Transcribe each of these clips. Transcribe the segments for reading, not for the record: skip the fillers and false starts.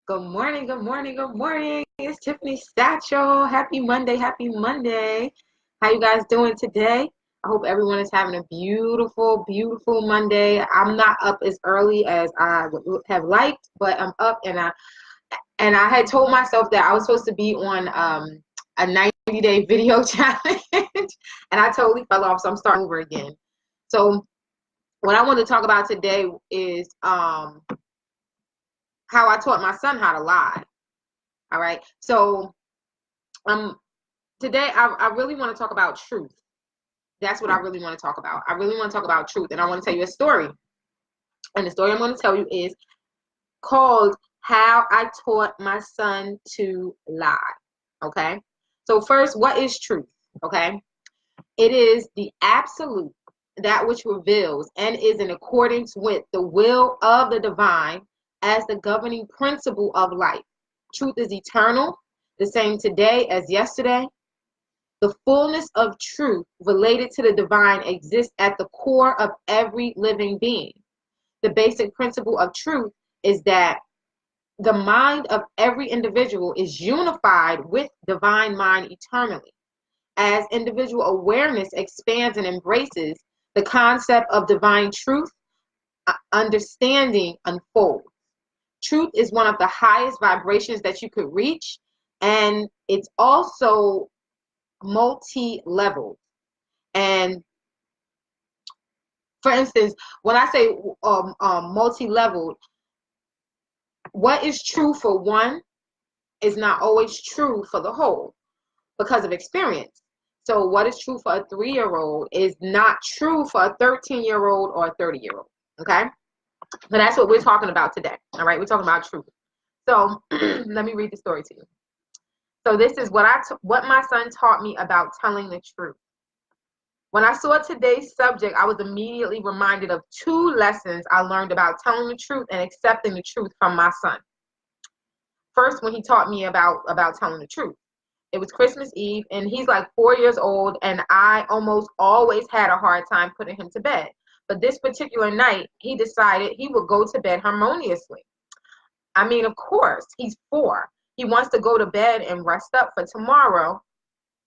Good morning, good morning, good morning. It's Tiffany Satchel. Happy Monday, happy Monday. How you guys doing today? I hope everyone is having a beautiful, beautiful Monday. I'm not up as early as I would have liked, but I'm up and I had told myself that I was supposed to be on a 90-day video challenge and I totally fell off, so I'm starting over again. So what I want to talk about today is how I taught my son how to lie. All right. So today I really want to talk about truth. That's what I really want to talk about. I really want to talk about truth. And I want to tell you a story. And the story I'm going to tell you is called How I Taught My Son to Lie. Okay. So first, what is truth? Okay. It is the absolute, that which reveals and is in accordance with the will of the divine as the governing principle of life. Truth is eternal, the same today as yesterday. The fullness of truth related to the divine exists at the core of every living being. The basic principle of truth is that the mind of every individual is unified with divine mind eternally. As individual awareness expands and embraces the concept of divine truth, understanding unfolds. Truth is one of the highest vibrations that you could reach, and it's also multi-level. And for instance, when I say multi-level, what is true for one is not always true for the whole because of experience. So what is true for a 3-year-old is not true for a 13-year-old or a 30-year-old. Okay? So that's what we're talking about today. All right? We're talking about truth. So let me read the story to you. So this is what my son taught me about telling the truth. When I saw today's subject, I was immediately reminded of 2 lessons I learned about telling the truth and accepting the truth from my son. First, when he taught me about telling the truth. It was Christmas Eve, and he's like 4 years old, and I almost always had a hard time putting him to bed. But this particular night, he decided he would go to bed harmoniously. I mean, of course, he's 4. He wants to go to bed and rest up for tomorrow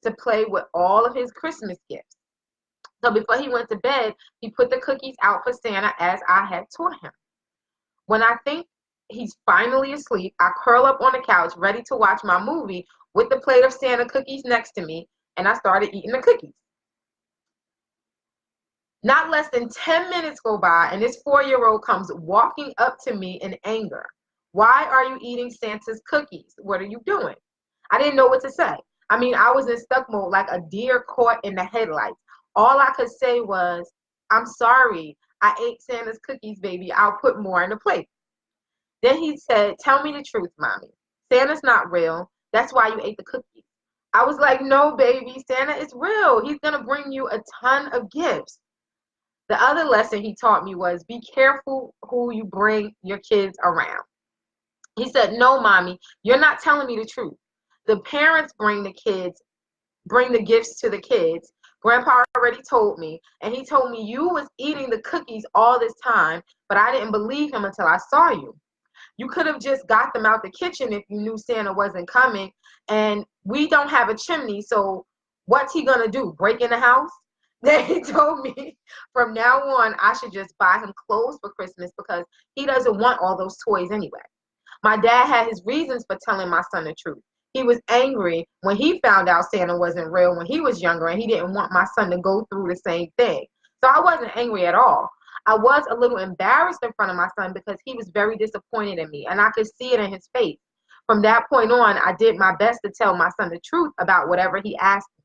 to play with all of his Christmas gifts. So before he went to bed, he put the cookies out for Santa as I had taught him. When I think he's finally asleep, I curl up on the couch ready to watch my movie with the plate of Santa cookies next to me, and I started eating the cookies. Not less than 10 minutes go by, and this 4-year-old comes walking up to me in anger. Why are you eating Santa's cookies? What are you doing? I didn't know what to say. I mean, I was in stuck mode like a deer caught in the headlights. All I could say was, I'm sorry. I ate Santa's cookies, baby. I'll put more in the plate. Then he said, tell me the truth, mommy. Santa's not real. That's why you ate the cookies. I was like, no, baby. Santa is real. He's going to bring you a ton of gifts. The other lesson he taught me was be careful who you bring your kids around. He said, no, mommy, you're not telling me the truth. The parents bring the gifts to the kids. Grandpa already told me, and he told me you was eating the cookies all this time, but I didn't believe him until I saw you. You could have just got them out the kitchen if you knew Santa wasn't coming, and we don't have a chimney, so what's he gonna do, break in the house? Then he told me from now on I should just buy him clothes for Christmas because he doesn't want all those toys anyway. My dad had his reasons for telling my son the truth. He was angry when he found out Santa wasn't real when he was younger, and he didn't want my son to go through the same thing. So I wasn't angry at all. I was a little embarrassed in front of my son because he was very disappointed in me, and I could see it in his face. From that point on, I did my best to tell my son the truth about whatever he asked me.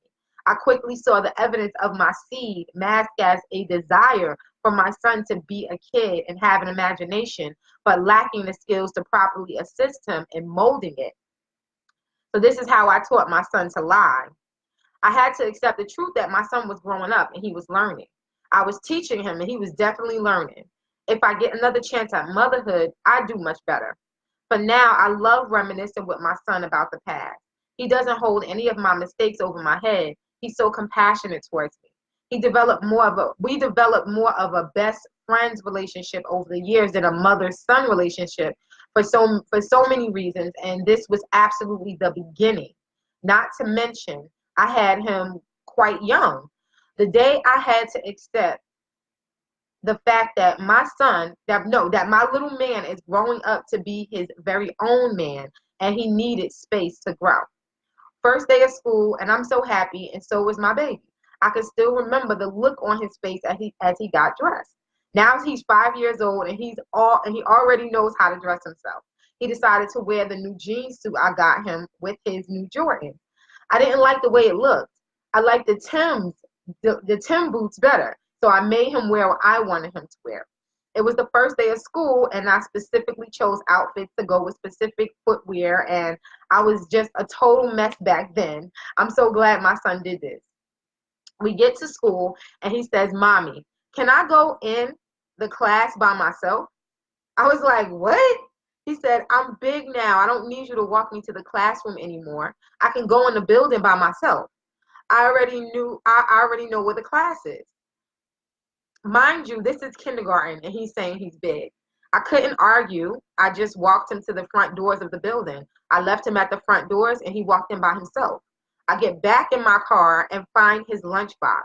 I quickly saw the evidence of my seed masked as a desire for my son to be a kid and have an imagination, but lacking the skills to properly assist him in molding it. So this is how I taught my son to lie. I had to accept the truth that my son was growing up and he was learning. I was teaching him and he was definitely learning. If I get another chance at motherhood, I'd do much better. But now I love reminiscing with my son about the past. He doesn't hold any of my mistakes over my head. He's so compassionate towards me. We developed more of a best friends relationship over the years than a mother-son relationship for so many reasons, and this was absolutely the beginning. Not to mention, I had him quite young. The day I had to accept the fact that my son, that my little man is growing up to be his very own man, and he needed space to grow. First day of school, and I'm so happy, and so was my baby. I can still remember the look on his face as he got dressed. Now he's 5 years old, and he already knows how to dress himself. He decided to wear the new jean suit I got him with his new Jordan. I didn't like the way it looked. I liked the Tim boots better. So I made him wear what I wanted him to wear. It was the first day of school, and I specifically chose outfits to go with specific footwear, and I was just a total mess back then. I'm so glad my son did this. We get to school, and he says, "Mommy, can I go in the class by myself?" I was like, "What?" He said, "I'm big now. I don't need you to walk me to the classroom anymore. I can go in the building by myself. I already know where the class is." Mind you, this is kindergarten, and he's saying he's big. I couldn't argue. I just walked him to the front doors of the building. I left him at the front doors, and he walked in by himself. I get back in my car and find his lunchbox.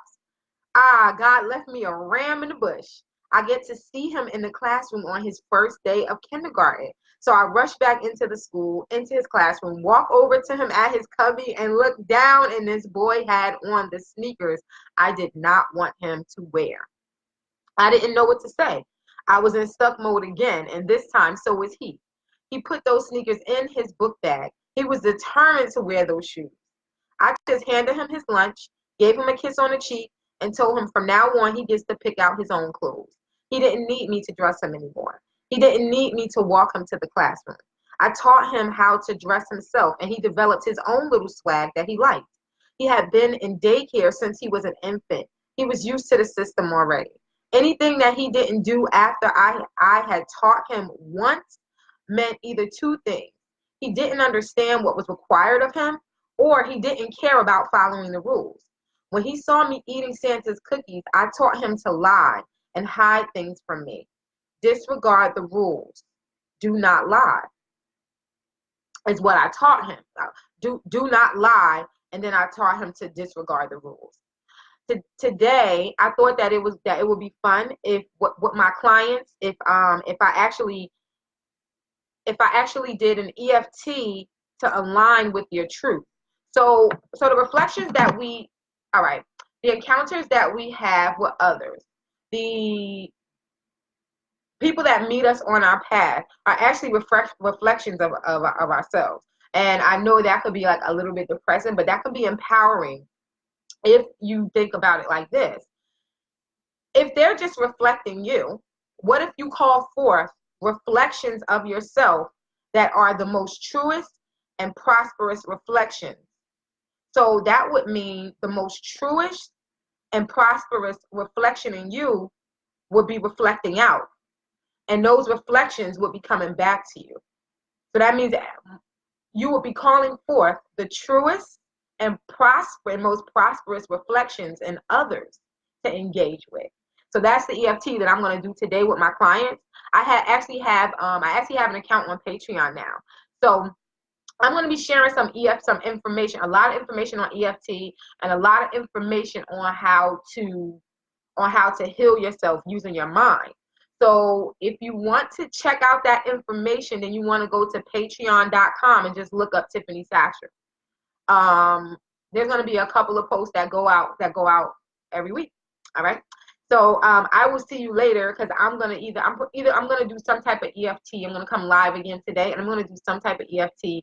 God left me a ram in the bush. I get to see him in the classroom on his first day of kindergarten. So I rush back into his classroom, walk over to him at his cubby, and look down, and this boy had on the sneakers I did not want him to wear. I didn't know what to say. I was in stuck mode again, and this time so was he. He put those sneakers in his book bag. He was determined to wear those shoes. I just handed him his lunch, gave him a kiss on the cheek, and told him from now on he gets to pick out his own clothes. He didn't need me to dress him anymore. He didn't need me to walk him to the classroom. I taught him how to dress himself, and he developed his own little swag that he liked. He had been in daycare since he was an infant. He was used to the system already. Anything that he didn't do after I had taught him once meant either two things. He didn't understand what was required of him, or he didn't care about following the rules. When he saw me eating Santa's cookies, I taught him to lie and hide things from me. Disregard the rules. Do not lie, is what I taught him. Do not lie, and then I taught him to disregard the rules. Today, I thought that it would be fun if what my clients, if I actually did an EFT to align with your truth. So the reflections that the encounters that we have with others, the people that meet us on our path are actually reflections of ourselves. And I know that could be like a little bit depressing, but that could be empowering if you think about it like this. If they're just reflecting you, what if you call forth reflections of yourself that are the most truest and prosperous reflections? So that would mean the most truest and prosperous reflection in you would be reflecting out. And those reflections would be coming back to you. So that means that you will be calling forth the truest and most prosperous reflections in others to engage with. So that's the EFT that I'm going to do today with my clients. I actually have an account on Patreon now. So I'm going to be sharing some information, a lot of information on EFT, and a lot of information on how to heal yourself using your mind. So if you want to check out that information, then you want to go to patreon.com and just look up Tiffany Sasher. There's going to be a couple of posts that go out every week. All right. So I will see you later, because I'm going to do some type of EFT. I'm going to come live again today, and I'm going to do some type of EFT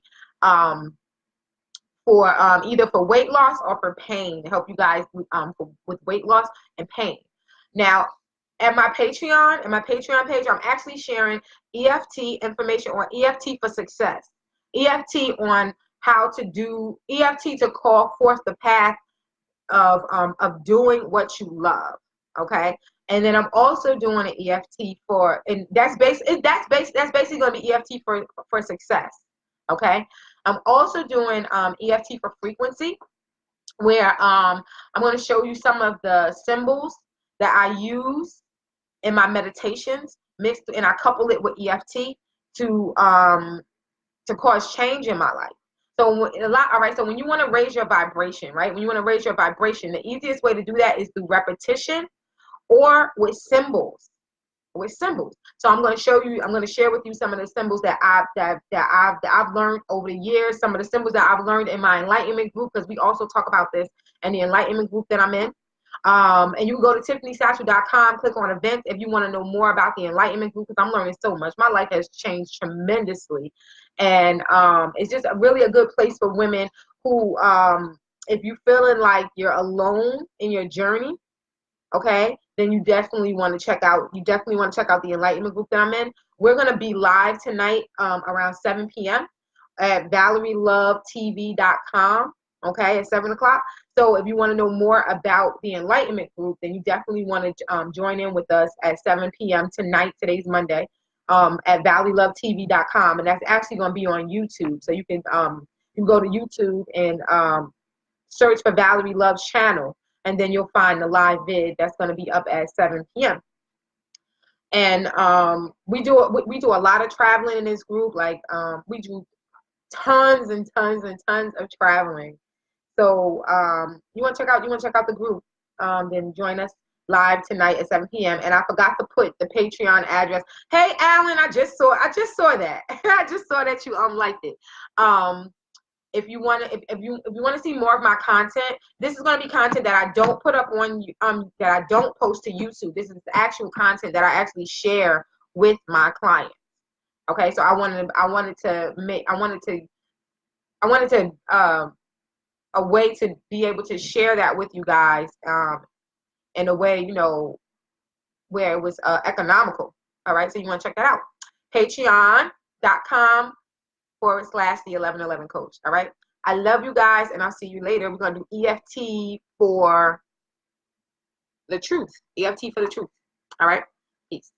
for either for weight loss or for pain, to help you guys with weight loss and pain. Now, at my Patreon page, I'm actually sharing EFT information on EFT for success, EFT on how to do EFT to call forth the path of doing what you love. Okay, and then I'm also doing an EFT and that's basically going to be EFT for success. Okay, I'm also doing EFT for frequency, where I'm going to show you some of the symbols that I use in my meditations, and I couple it with EFT, to cause change in my life. So all right, so when you want to raise your vibration, right? When you want to raise your vibration, the easiest way to do that is through repetition or with symbols. With symbols. So I'm going to show you, I'm going to share with you some of the symbols that I've learned over the years, some of the symbols that I've learned in my enlightenment group, because we also talk about this in the enlightenment group that I'm in. And you can go to TiffanySatchel.com, click on events if you want to know more about the enlightenment group, because I'm learning so much. My life has changed tremendously. And it's just really a good place for women who, if you're feeling like you're alone in your journey, okay, then you definitely want to check out the enlightenment group that I'm in. We're going to be live tonight around 7 p.m. at ValerieLoveTV.com, okay, at 7 o'clock. So if you want to know more about the enlightenment group, then you definitely want to join in with us at 7 p.m. tonight. Today's Monday, at ValerieLoveTV.com, and that's actually going to be on YouTube. So you can go to YouTube and search for Valerie Love's channel, and then you'll find the live vid that's going to be up at 7 p.m. And we do a lot of traveling in this group. Like we do tons and tons and tons of traveling. So you want to check out the group, then join us live tonight at 7 p.m. And I forgot to put the Patreon address. Hey Alan, I just saw that. I just saw that you liked it. If you want to see more of my content, this is going to be content that I don't put up on that I don't post to YouTube. This is actual content that I actually share with my clients. Okay, so I wanted a way to be able to share that with you guys in a way, where it was economical. All right, so you want to check that out. Patreon.com/the 1111 coach. All right. I love you guys, and I'll see you later. We're going to do EFT for the truth. EFT for the truth. All right. Peace.